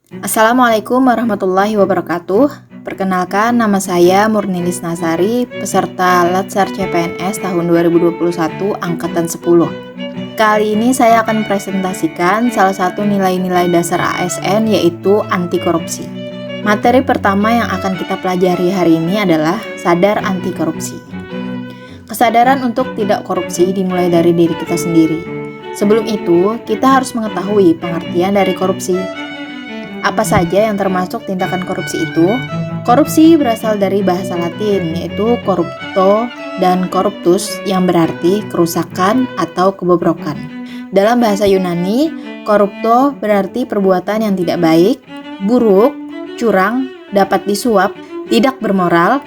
Assalamualaikum warahmatullahi wabarakatuh. Perkenalkan, nama saya Murnilis Nasari, peserta Latsar CPNS tahun 2021 Angkatan 10. Kali ini saya akan presentasikan salah satu nilai-nilai dasar ASN, yaitu anti korupsi. Materi pertama yang akan kita pelajari hari ini adalah sadar anti korupsi. Kesadaran untuk tidak korupsi dimulai dari diri kita sendiri. Sebelum itu, kita harus mengetahui pengertian dari korupsi. Apa saja yang termasuk tindakan korupsi itu? Korupsi berasal dari bahasa Latin, yaitu corrupto dan corruptus, yang berarti kerusakan atau kebobrokan. Dalam bahasa Yunani, corrupto berarti perbuatan yang tidak baik, buruk, curang, dapat disuap, tidak bermoral,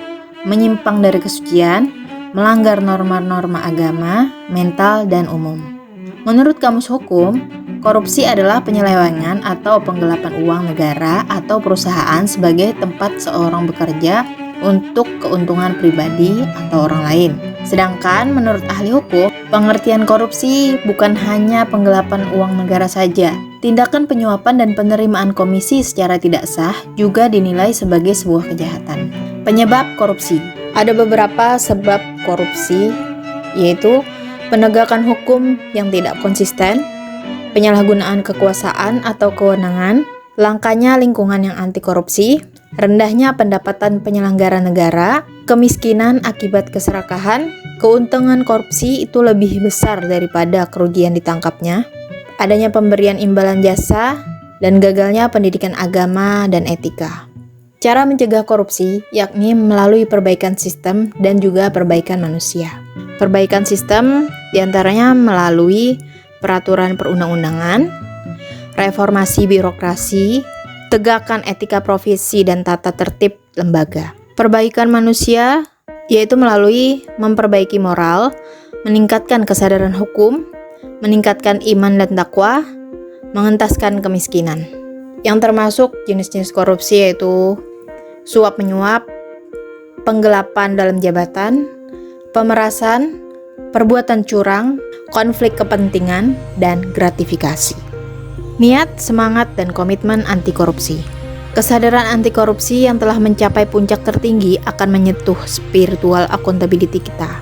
menyimpang dari kesucian, melanggar norma-norma agama, mental, dan umum. Menurut Kamus Hukum, korupsi adalah penyelewengan atau penggelapan uang negara atau perusahaan sebagai tempat seorang bekerja untuk keuntungan pribadi atau orang lain. Sedangkan menurut ahli hukum, pengertian korupsi bukan hanya penggelapan uang negara saja. Tindakan penyuapan dan penerimaan komisi secara tidak sah juga dinilai sebagai sebuah kejahatan. Penyebab korupsi. Ada beberapa sebab korupsi, yaitu penegakan hukum yang tidak konsisten, penyalahgunaan kekuasaan atau kewenangan, langkanya lingkungan yang anti korupsi, rendahnya pendapatan penyelenggara negara, kemiskinan akibat keserakahan, keuntungan korupsi itu lebih besar daripada kerugian ditangkapnya, adanya pemberian imbalan jasa, dan gagalnya pendidikan agama dan etika. Cara mencegah korupsi yakni melalui perbaikan sistem dan juga perbaikan manusia. Perbaikan sistem diantaranya melalui peraturan perundang-undangan, reformasi birokrasi, tegakkan etika profesi dan tata tertib lembaga. Perbaikan manusia yaitu melalui memperbaiki moral, meningkatkan kesadaran hukum, meningkatkan iman dan takwa, mengentaskan kemiskinan. Yang termasuk jenis-jenis korupsi yaitu suap menyuap, penggelapan dalam jabatan, pemerasan, perbuatan curang, konflik kepentingan, dan gratifikasi. Niat, semangat, dan komitmen anti korupsi. Kesadaran anti korupsi yang telah mencapai puncak tertinggi akan menyentuh spiritual accountability kita.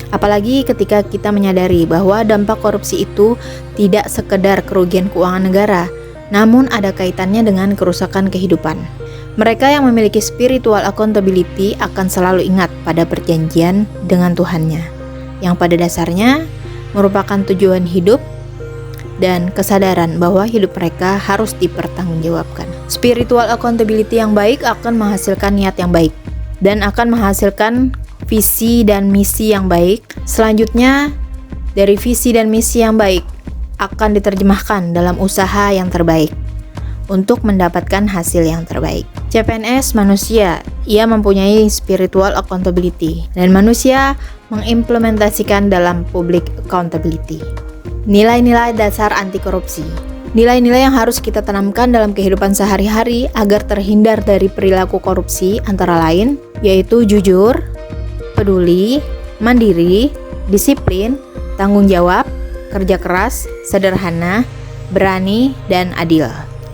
Apalagi ketika kita menyadari bahwa dampak korupsi itu tidak sekedar kerugian keuangan negara, namun ada kaitannya dengan kerusakan kehidupan. Mereka yang memiliki spiritual accountability akan selalu ingat pada perjanjian dengan Tuhannya, yang pada dasarnya merupakan tujuan hidup dan kesadaran bahwa hidup mereka harus dipertanggungjawabkan. Spiritual accountability yang baik akan menghasilkan niat yang baik dan akan menghasilkan visi dan misi yang baik. Selanjutnya, dari visi dan misi yang baik akan diterjemahkan dalam usaha yang terbaik untuk mendapatkan hasil yang terbaik. CPNS manusia, ia mempunyai spiritual accountability dan manusia mengimplementasikan dalam public accountability. Nilai-nilai dasar anti korupsi. Nilai-nilai yang harus kita tanamkan dalam kehidupan sehari-hari agar terhindar dari perilaku korupsi antara lain yaitu jujur, peduli, mandiri, disiplin, tanggung jawab, kerja keras, sederhana, berani, dan adil.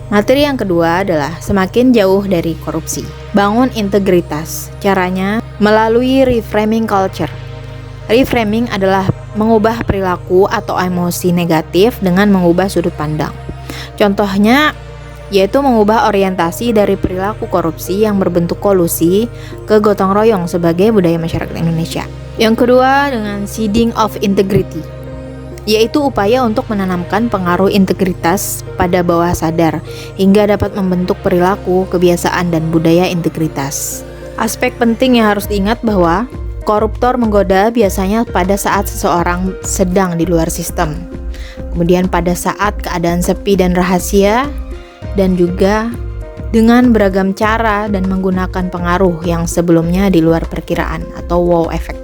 Materi yang kedua adalah semakin jauh dari korupsi. Bangun integritas. Caranya melalui reframing culture. Reframing adalah mengubah perilaku atau emosi negatif dengan mengubah sudut pandang. Contohnya yaitu mengubah orientasi dari perilaku korupsi yang berbentuk kolusi ke gotong royong sebagai budaya masyarakat Indonesia. Yang kedua dengan seeding of integrity, yaitu upaya untuk menanamkan pengaruh integritas pada bawah sadar hingga dapat membentuk perilaku, kebiasaan, dan budaya integritas. Aspek penting yang harus diingat bahwa koruptor menggoda biasanya pada saat seseorang sedang di luar sistem, kemudian pada saat keadaan sepi dan rahasia, dan juga dengan beragam cara dan menggunakan pengaruh yang sebelumnya di luar perkiraan atau wow effect.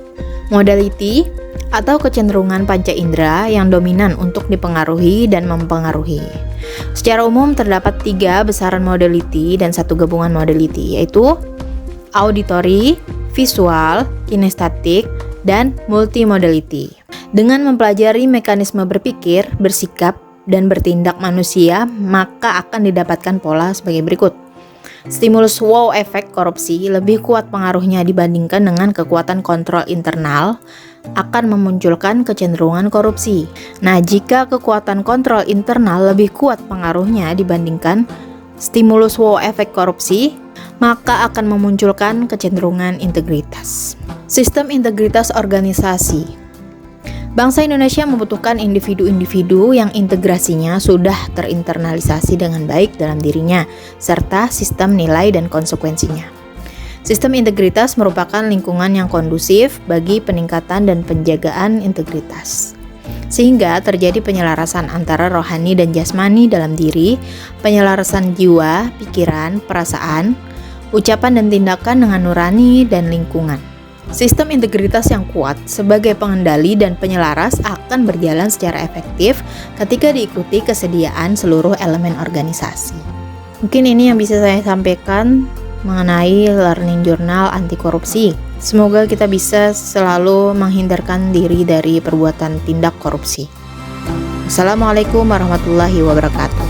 Modality atau kecenderungan panca indera yang dominan untuk dipengaruhi dan mempengaruhi. Secara umum terdapat 3 besaran modality dan 1 gabungan modality, yaitu auditory, visual, kinestetik, dan multimodality. Dengan mempelajari mekanisme berpikir, bersikap, dan bertindak manusia, maka akan didapatkan pola sebagai berikut. Stimulus wow efek korupsi lebih kuat pengaruhnya dibandingkan dengan kekuatan kontrol internal akan memunculkan kecenderungan korupsi. Nah, jika kekuatan kontrol internal lebih kuat pengaruhnya dibandingkan stimulus wow efek korupsi, maka akan memunculkan kecenderungan integritas. Sistem integritas organisasi. Bangsa Indonesia membutuhkan individu-individu yang integrasinya sudah terinternalisasi dengan baik dalam dirinya, serta sistem nilai dan konsekuensinya. Sistem integritas merupakan lingkungan yang kondusif bagi peningkatan dan penjagaan integritas. Sehingga terjadi penyelarasan antara rohani dan jasmani dalam diri, penyelarasan jiwa, pikiran, perasaan, ucapan dan tindakan dengan nurani dan lingkungan. Sistem integritas yang kuat sebagai pengendali dan penyelaras akan berjalan secara efektif ketika diikuti kesediaan seluruh elemen organisasi. Mungkin ini yang bisa saya sampaikan mengenai learning journal anti korupsi. Semoga kita bisa selalu menghindarkan diri dari perbuatan tindak korupsi. Assalamualaikum warahmatullahi wabarakatuh.